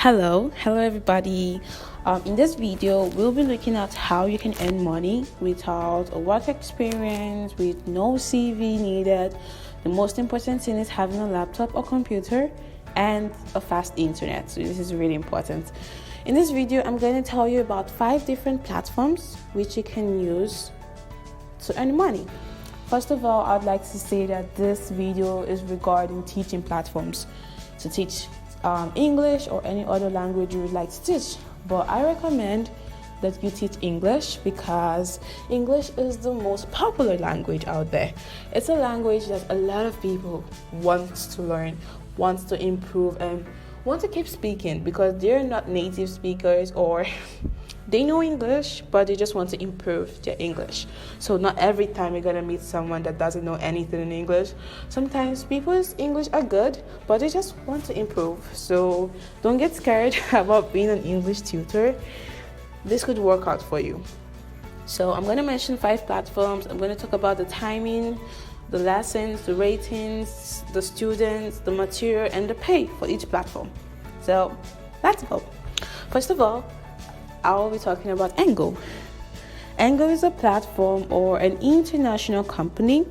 Hello everybody. In this video we'll be looking at how you can earn money without a work experience, with no CV needed. The most important thing is having a laptop or computer and a fast internet. So this is really important. In this video I'm going to tell you about 5 different platforms which you can use to earn money. First of all, I'd like to say that this video is regarding teaching platforms to teach English or any other language you would like to teach. But I recommend that you teach English because English is the most popular language out there. It's a language that a lot of people want to learn, want to improve, and want to keep speaking because they're not native speakers or they know English, but they just want to improve their English. So not every time you're going to meet someone that doesn't know anything in English. Sometimes people's English are good, but they just want to improve. So don't get scared about being an English tutor. This could work out for you. So I'm going to mention 5 platforms. I'm going to talk about the timing, the lessons, the ratings, the students, the material, and the pay for each platform. So let's go. First of all, I'll be talking about Engoo. Engoo is a platform or an international company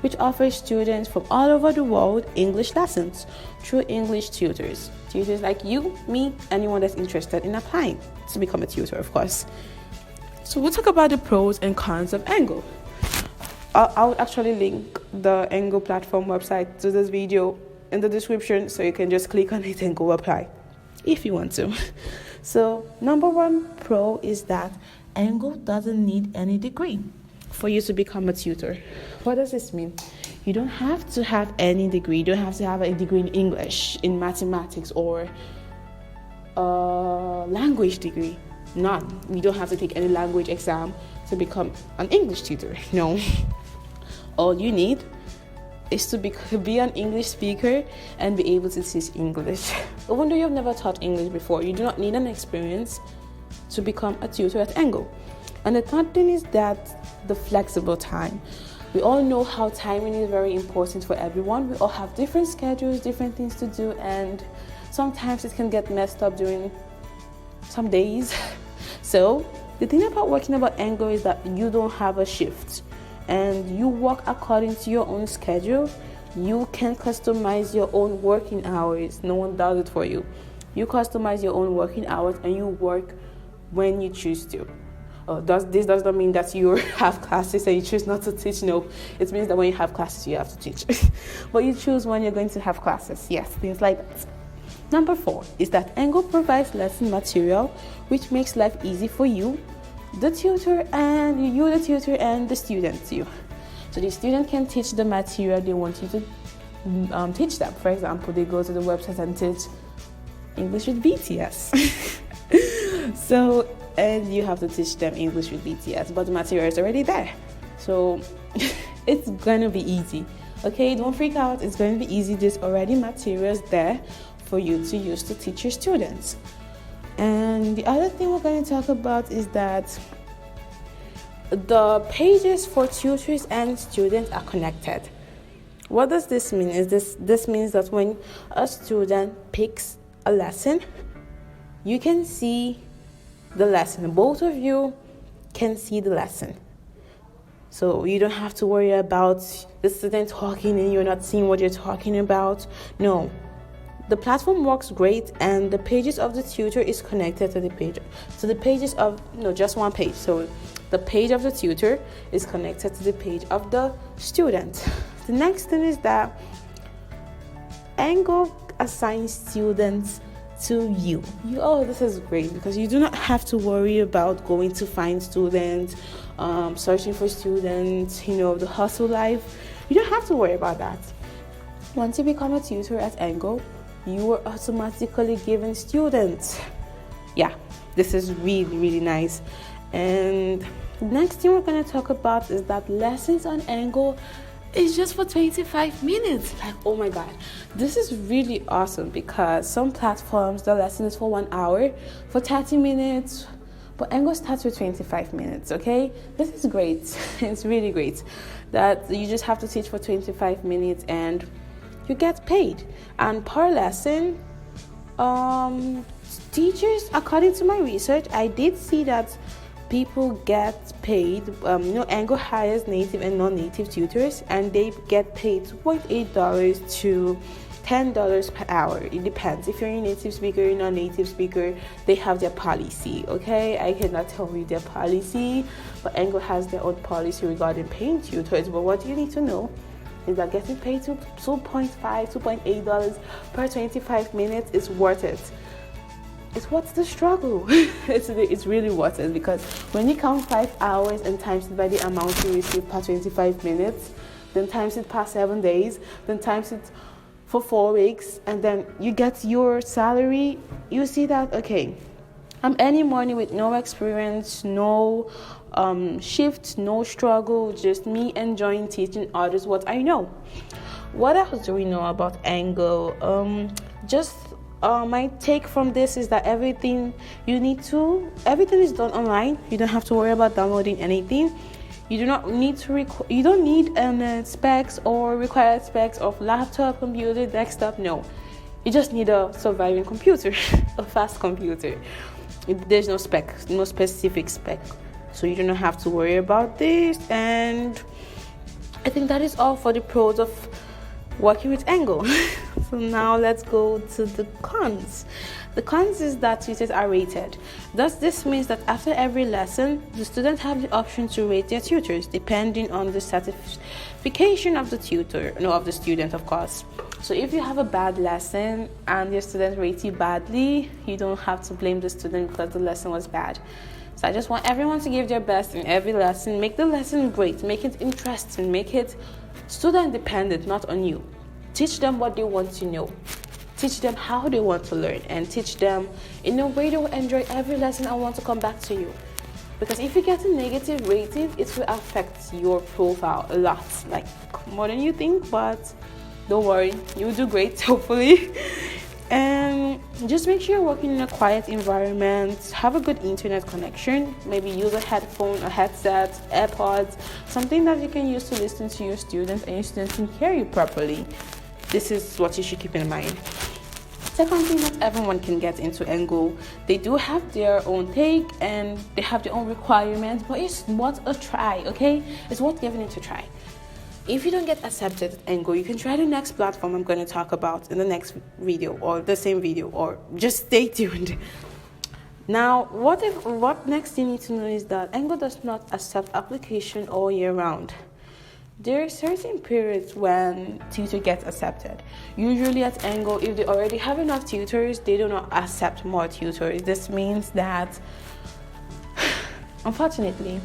which offers students from all over the world English lessons through English tutors. Tutors like you, me, anyone that's interested in applying to become a tutor, of course. So we'll talk about the pros and cons of Engoo. I'll actually link the Engoo platform website to this video in the description, so you can just click on it and go apply if you want to. So number 1 pro is that Engoo doesn't need any degree for you to become a tutor. What does this mean? You don't have to have any degree. You don't have to have a degree in English, in mathematics, or a language degree. None. You don't have to take any language exam to become an English tutor. No. All you need is to be an English speaker and be able to teach English. Even though you've never taught English before, you do not need an experience to become a tutor at Engoo. And the third thing is that the flexible time. We all know how timing is very important for everyone. We all have different schedules, different things to do, and sometimes it can get messed up during some days. So the thing about working about Engoo is that you don't have a shift, and you work according to your own schedule. You can customize your own working hours. No one does it for you. You customize your own working hours and you work when you choose to. This does not mean that you have classes and you choose not to teach. No, it means that when you have classes, you have to teach. But you choose when you're going to have classes. Yes, things like that. Number 4 is that Engoo provides lesson material, which makes life easy for you, the tutor, and the student too. So the student can teach the material they want you to teach them. For example, they go to the website and teach English with BTS. And you have to teach them English with BTS, but the material is already there. So it's gonna be easy. Okay, don't freak out. It's going to be easy. There's already materials there for you to use to teach your students. And the other thing we're going to talk about is that the pages for tutors and students are connected. What does this mean? This means that when a student picks a lesson, you can see the lesson. Both of you can see the lesson. So you don't have to worry about the student talking and you're not seeing what you're talking about. No. The platform works great, and the pages of the tutor is connected to the page. So the pages of, just one page. So the page of the tutor is connected to the page of the student. The next thing is that Engoo assigns students to you. This is great because you do not have to worry about going to find students, searching for students, the hustle life. You don't have to worry about that. Once you become a tutor at Engoo, you are automatically given students. Yeah, this is really, really nice. And the next thing we're going to talk about is that lessons on Engoo is just for 25 minutes. Like, oh my God, this is really awesome because some platforms, the lesson is for 1 hour, for 30 minutes, but Engoo starts with 25 minutes, okay? This is great. It's really great that you just have to teach for 25 minutes and you get paid. And per lesson, Teachers, according to my research, I did see that people get paid. Engoo hires native and non-native tutors, and they get paid $2.8 to $10 per hour. It depends. If you're a native speaker, you're not a native speaker, they have their policy. Okay, I cannot tell you their policy, but Engoo has their own policy regarding paying tutors. But what you need to know is that getting paid to $2.8 per 25 minutes is worth it. It's worth the struggle. It's really worth it, because when you count 5 hours and times it by the amount you receive per 25 minutes, then times it per 7 days, then times it for 4 weeks, and then you get your salary, you see that, okay, I'm earning money with no experience, no shift, no struggle, just me enjoying teaching others what I know. What else do we know about Engoo? My take from this is that everything is done online. You don't have to worry about downloading anything. You do not need to you don't need specs or required specs of laptop, computer, desktop. No, you just need a surviving computer, a fast computer. There's no specific spec, so you don't have to worry about this. And I think that is all for the pros of working with Engoo. So now let's go to the cons. The cons is that tutors are rated. Thus, this means that after every lesson, the students have the option to rate their tutors depending on the certification of the student, of course. So if you have a bad lesson and your student rates you badly, you don't have to blame the student because the lesson was bad. So I just want everyone to give their best in every lesson. Make the lesson great, make it interesting, make it student dependent, not on you. Teach them what they want to know. Teach them how they want to learn, and teach them in a way they will enjoy every lesson and want to come back to you. Because if you get a negative rating, it will affect your profile a lot, like more than you think, but don't worry, you'll do great, hopefully. And just make sure you're working in a quiet environment, have a good internet connection, maybe use a headphone, a headset, AirPods, something that you can use to listen to your students and your students can hear you properly. This is what you should keep in mind. Secondly, not everyone can get into Engoo. They do have their own take and they have their own requirements, but it's worth a try, okay? It's worth giving it a try. If you don't get accepted at Engoo, you can try the next platform I'm going to talk about in the next video, or the same video, or just stay tuned. Now, what next you need to know is that Engoo does not accept application all year round. There are certain periods when tutor gets accepted. Usually at Engoo, if they already have enough tutors, they do not accept more tutors. This means that, unfortunately,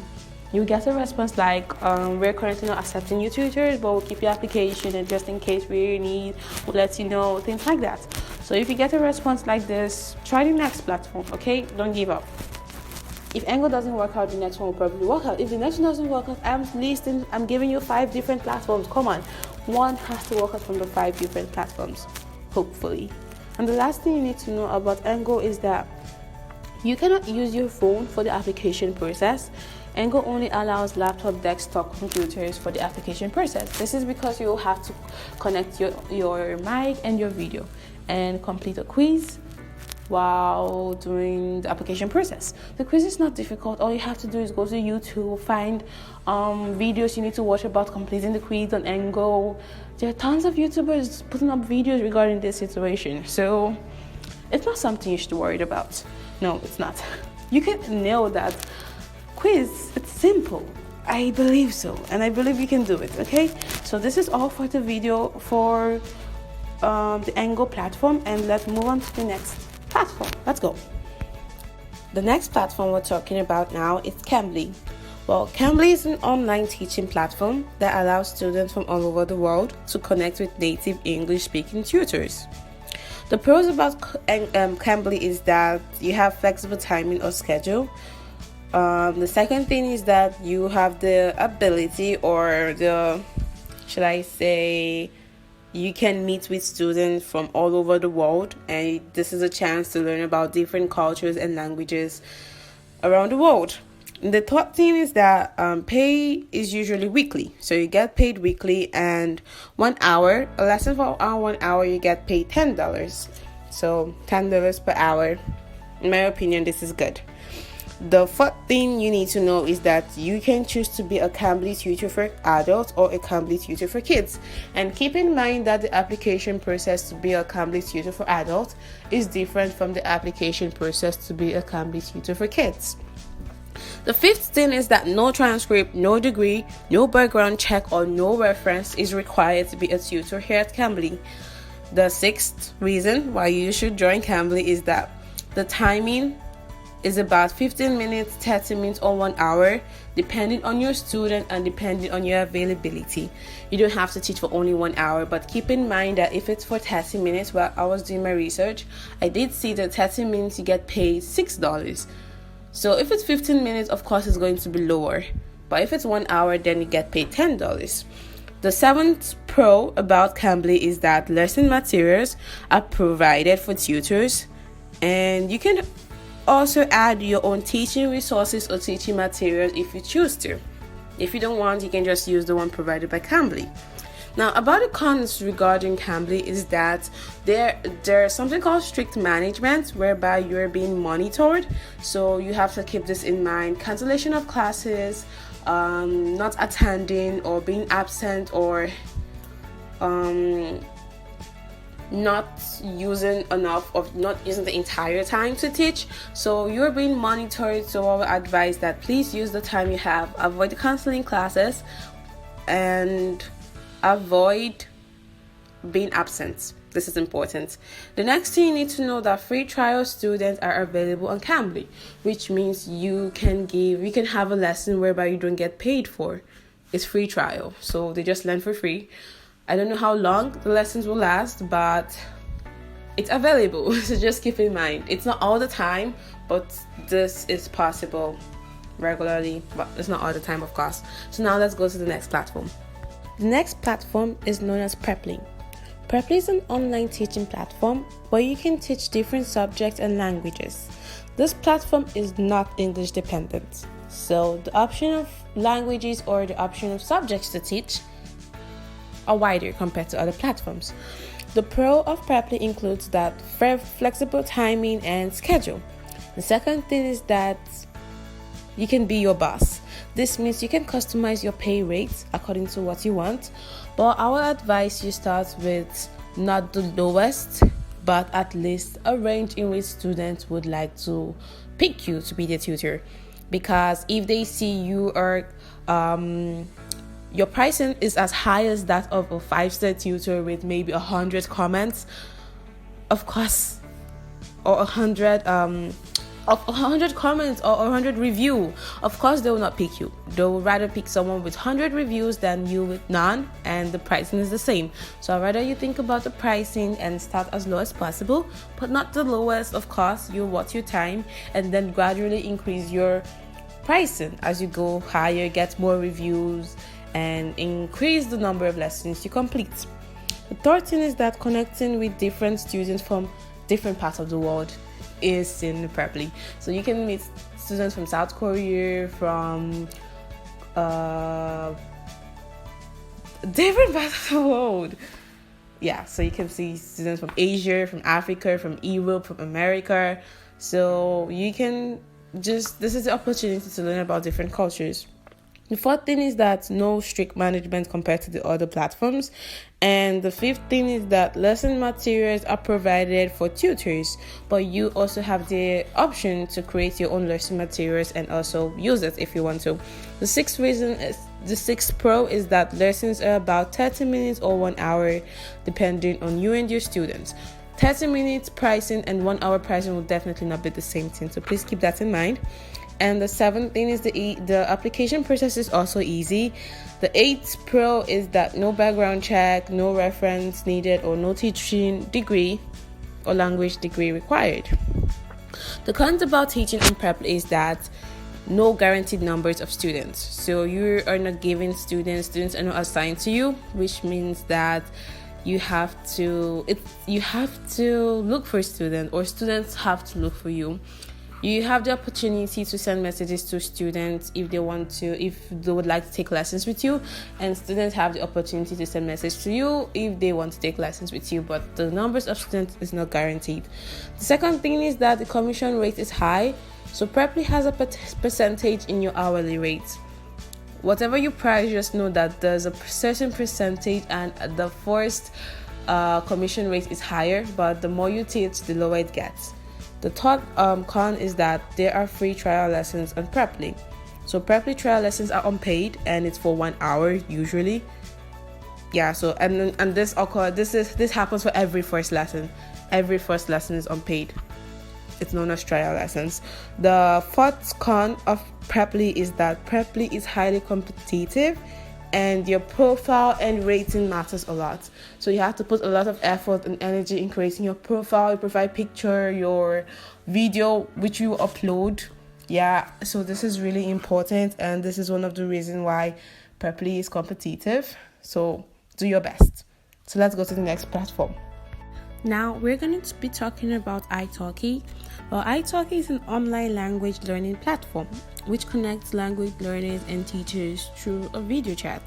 you get a response like, we're currently not accepting new tutors, but we'll keep your application, and just in case we need, we'll let you know, things like that. So if you get a response like this, try the next platform, okay? Don't give up. If Engoo doesn't work out, the next one will probably work out. If the next one doesn't work out, I'm giving you 5 different platforms. Come on. One has to work out from the 5 different platforms, hopefully. And the last thing you need to know about Engoo is that you cannot use your phone for the application process. Engoo only allows laptop, desktop computers for the application process. This is because you will have to connect your mic and your video and complete a quiz while doing the application process. The quiz is not difficult. All you have to do is go to YouTube, find videos you need to watch about completing the quiz on Engoo. There are tons of YouTubers putting up videos regarding this situation, so it's not something you should be worried about. No, it's not. You can nail that quiz. It's simple. I believe so, and I believe you can do it, okay? So this is all for the video for the Engoo platform, and let's move on to the next platform. Let's go. The next platform we're talking about now is Cambly. Well, Cambly is an online teaching platform that allows students from all over the world to connect with native English-speaking tutors. The pros about Cambly is that you have flexible timing or schedule. The second thing is that you have the ability, or you can meet with students from all over the world, and this is a chance to learn about different cultures and languages around the world. And the third thing is that pay is usually weekly, so you get paid weekly, and a lesson for 1 hour, you get paid $10. So $10 per hour. In my opinion, this is good. The fourth thing you need to know is that you can choose to be a Cambly tutor for adults or a Cambly tutor for kids. And keep in mind that the application process to be a Cambly tutor for adults is different from the application process to be a Cambly tutor for kids. The fifth thing is that no transcript, no degree, no background check, or no reference is required to be a tutor here at Cambly. The sixth reason why you should join Cambly is that the timing is about 15 minutes, 30 minutes, or 1 hour, depending on your student and depending on your availability. You don't have to teach for only 1 hour, but keep in mind that if it's for 30 minutes, while I was doing my research, I did see that 30 minutes you get paid $6. So if it's 15 minutes, of course, it's going to be lower. But if it's 1 hour, then you get paid $10. The seventh pro about Cambly is that lesson materials are provided for tutors, and you can also add your own teaching resources or teaching materials if you choose to. If you don't want, you can just use the one provided by Cambly. Now, about the cons regarding Cambly is that there's something called strict management, whereby you're being monitored. So you have to keep this in mind. Cancellation of classes, not attending or being absent, or not using the entire time to teach. So you're being monitored. So I would advise that please use the time you have, avoid canceling classes, and avoid being absent. This is important. The next thing you need to know that free trial students are available on Cambly, which means you can have a lesson whereby you don't get paid for. It's free trial, so they just learn for free. I don't know how long the lessons will last, but it's available. So just keep in mind, it's not all the time, but this is possible regularly, but it's not all the time, of course. So now let's go to the next platform. The next platform is known as Preply. Preply is an online teaching platform where you can teach different subjects and languages. This platform is not English dependent, so the option of languages or the option of subjects to teach are wider compared to other platforms. The pro of Preply includes that flexible timing and schedule. The second thing is that you can be your boss. This means you can customize your pay rates according to what you want, but I will advise you start with not the lowest, but at least a range in which students would like to pick you to be their tutor. Because if they see you are your pricing is as high as that of a 5-star tutor with maybe 100 comments, of course, or 100 comments or 100 review, of course they will not pick you. They will rather pick someone with 100 reviews than you with none, and the pricing is the same. So I'd rather you think about the pricing and start as low as possible, but not the lowest. Of course, you watch your time and then gradually increase your pricing as you go higher, get more reviews, and increase the number of lessons you complete. The third thing is that connecting with different students from different parts of the world is in Preply. So you can meet students from South Korea, from different parts of the world. Yeah, so you can see students from Asia, from Africa, from Europe, from America. So you can this is the opportunity to learn about different cultures. The fourth thing is that no strict management compared to the other platforms. And the fifth thing is that lesson materials are provided for tutors, but you also have the option to create your own lesson materials and also use it if you want to. The sixth pro is that lessons are about 30 minutes or 1 hour, depending on you and your students. 30 minutes pricing and 1 hour pricing will definitely not be the same thing, so please keep that in mind. And the seventh thing is the application process is also easy. The eighth pro is that no background check, no reference needed, or no teaching degree or language degree required. The cons about teaching on Preply is that no guaranteed numbers of students. So you are not giving students are not assigned to you, which means that you have to look for students, or students have to look for you. You have the opportunity to send messages to students if they would like to take lessons with you, and students have the opportunity to send messages to you if they want to take lessons with you, but the numbers of students is not guaranteed. The second thing is that the commission rate is high, so Preply has a percentage in your hourly rate. Whatever you price, just know that there's a certain percentage, and the first commission rate is higher, but the more you teach, the lower it gets. The third con is that there are free trial lessons on Preply. So Preply trial lessons are unpaid, and it's for 1 hour usually. Yeah, so and this happens for every first lesson. Every first lesson is unpaid. It's known as trial lessons. The fourth con of Preply is that Preply is highly competitive, and your profile and rating matters a lot. So you have to put a lot of effort and energy in creating your profile picture, your video which you upload. Yeah, so this is really important, and this is one of the reasons why Preply is competitive. So do your best. So let's go to the next platform. Now we're going to be talking about italki. Well, italki is an online language learning platform which connects language learners and teachers through a video chat.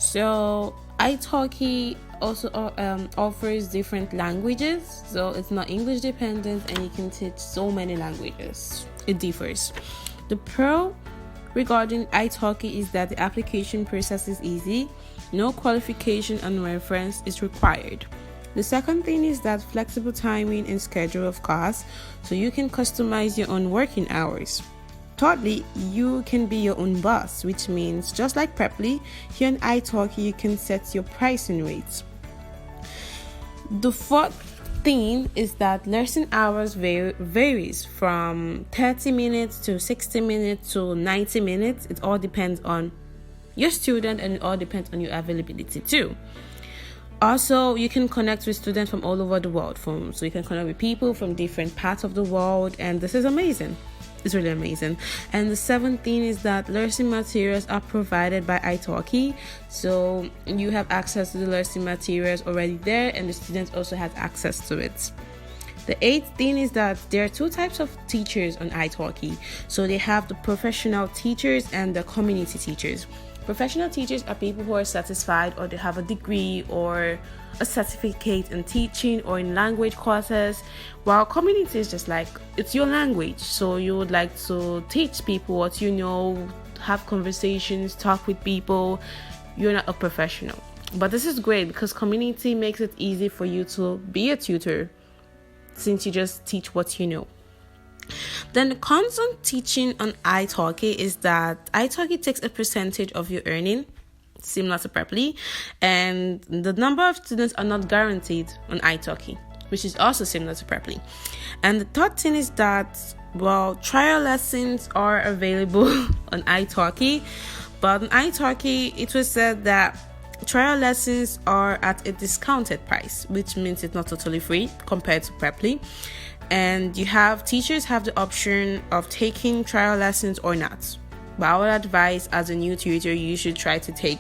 So italki also offers different languages, so it's not English dependent, and you can teach so many languages. It differs. The pro regarding italki is that the application process is easy. No qualification and reference is required. The second thing is that flexible timing and schedule of class, so you can customize your own working hours. Thirdly, you can be your own boss, which means just like Preply, here in italki you can set your pricing rates. The fourth thing is that lesson hours varies from 30 minutes to 60 minutes to 90 minutes. It all depends on your student, and it all depends on your availability too. Also, you can connect with students from all over the world, so you can connect with people from different parts of the world, and this is amazing. It's really amazing. And the seventh thing is that lesson materials are provided by italki, so you have access to the lesson materials already there, and the students also have access to it. The eighth thing is that there are two types of teachers on italki. So they have the professional teachers and the community teachers. Professional teachers are people who are satisfied, or they have a degree or a certificate in teaching or in language courses, while community is just like, it's your language, so you would like to teach people what you know, have conversations, talk with people. You're not a professional, but this is great because community makes it easy for you to be a tutor, since you just teach what you know. Then the cons on teaching on italki is that italki takes a percentage of your earning, similar to Preply, and the number of students are not guaranteed on italki, which is also similar to Preply. And the third thing is that, well, trial lessons are available on italki, but on italki it was said that trial lessons are at a discounted price, which means it's not totally free compared to Preply. And teachers have the option of taking trial lessons or not. But I would advise, as a new tutor, you should try to take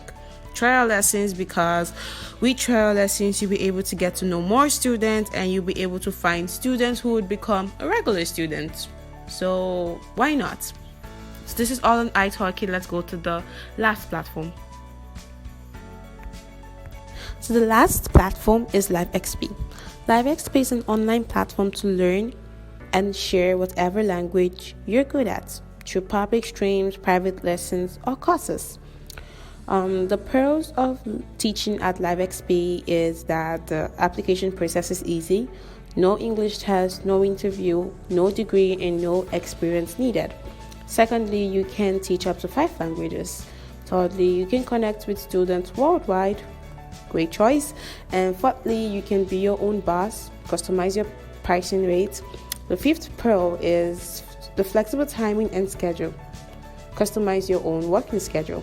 trial lessons, because with trial lessons you'll be able to get to know more students, and you'll be able to find students who would become a regular student. So why not? So this is all on italki. Let's go to the last platform. So the last platform is LiveXP. LiveXP is an online platform to learn and share whatever language you're good at through public streams, private lessons, or courses. The pros of teaching at LiveXP is that the application process is easy, no English test, no interview, no degree, and no experience needed. Secondly, you can teach up to 5 languages. Thirdly, you can connect with students worldwide. Great choice. And fourthly, you can be your own boss, customize your pricing rates. The fifth pro is the flexible timing and schedule. Customize your own working schedule.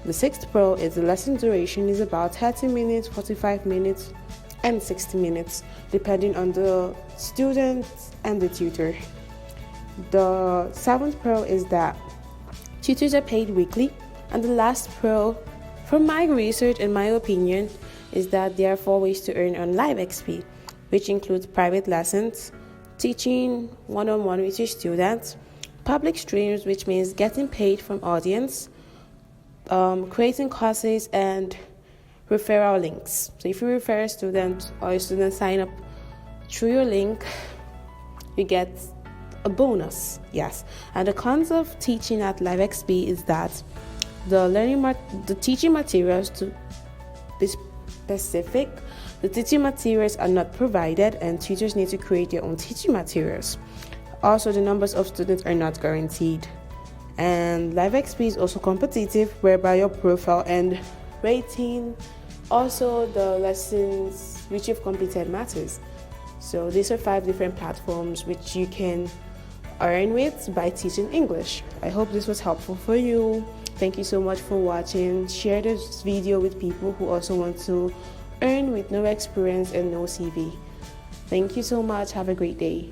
The sixth pro is the lesson duration is about 30 minutes, 45 minutes, and 60 minutes, depending on the student and the tutor. The seventh pro is that tutors are paid weekly. And the last pro, from my research and my opinion, is that there are 4 ways to earn on LiveXP, which includes private lessons, teaching one-on-one with your students, public streams, which means getting paid from audience, creating courses, and referral links. So if you refer a student or a student sign up through your link, you get a bonus. Yes. And the cons of teaching at LiveXP is that the teaching materials, to be specific, the teaching materials are not provided, and tutors need to create their own teaching materials. Also, the numbers of students are not guaranteed. And LiveXP is also competitive, whereby your profile and rating, also the lessons which you've completed matters. So these are 5 different platforms which you can earn with by teaching English. I hope this was helpful for you. Thank you so much for watching. Share this video with people who also want to earn with no experience and no CV. Thank you so much. Have a great day.